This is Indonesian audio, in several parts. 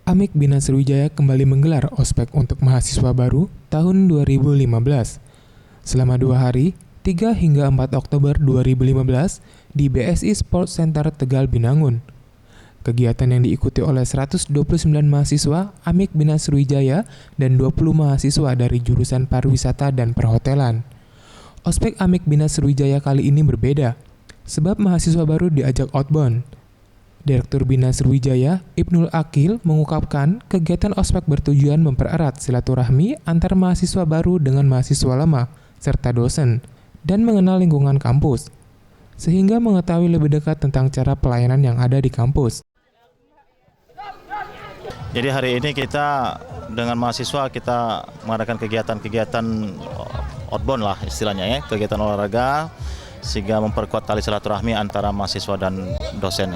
Amik Bina Sriwijaya kembali menggelar ospek untuk mahasiswa baru tahun 2015. Selama 2 hari, 3 hingga 4 Oktober 2015 di BSI Sports Center Tegal Binangun. Kegiatan yang diikuti oleh 129 mahasiswa Amik Bina Sriwijaya dan 20 mahasiswa dari jurusan pariwisata dan perhotelan. Ospek Amik Bina Sriwijaya kali ini berbeda, sebab mahasiswa baru diajak outbound. Direktur Bina Sriwijaya, Ibnul Akil, mengungkapkan kegiatan ospek bertujuan mempererat silaturahmi antar mahasiswa baru dengan mahasiswa lama, serta dosen, dan mengenal lingkungan kampus, sehingga mengetahui lebih dekat tentang cara pelayanan yang ada di kampus. Jadi hari ini kita dengan mahasiswa kita mengadakan kegiatan-kegiatan outbound lah istilahnya ya, kegiatan olahraga, sehingga memperkuat tali silaturahmi antara mahasiswa dan dosen.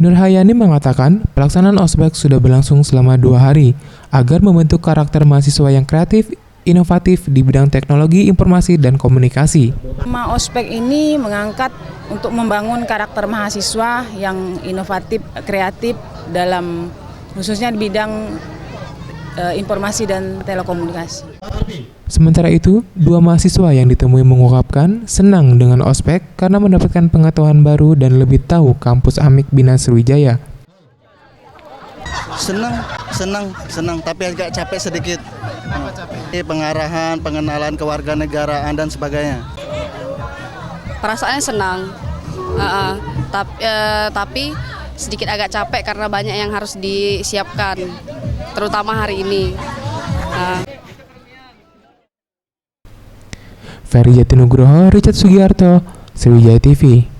Nurhayani mengatakan pelaksanaan ospek sudah berlangsung selama 2 hari agar membentuk karakter mahasiswa yang kreatif, inovatif di bidang teknologi informasi dan komunikasi. Tema ospek ini mengangkat untuk membangun karakter mahasiswa yang inovatif, kreatif dalam khususnya di bidang informasi dan telekomunikasi. Sementara itu, 2 mahasiswa yang ditemui mengungkapkan senang dengan ospek karena mendapatkan pengetahuan baru dan lebih tahu kampus Amik Bina Sriwijaya. Senang, tapi agak capek sedikit. Pengarahan, pengenalan kewarganegaraan dan sebagainya. Perasaannya senang, tapi sedikit agak capek karena banyak yang harus disiapkan, terutama hari ini. Ferry Jatinugroho, Richard Sugiarto, Sriwijaya TV.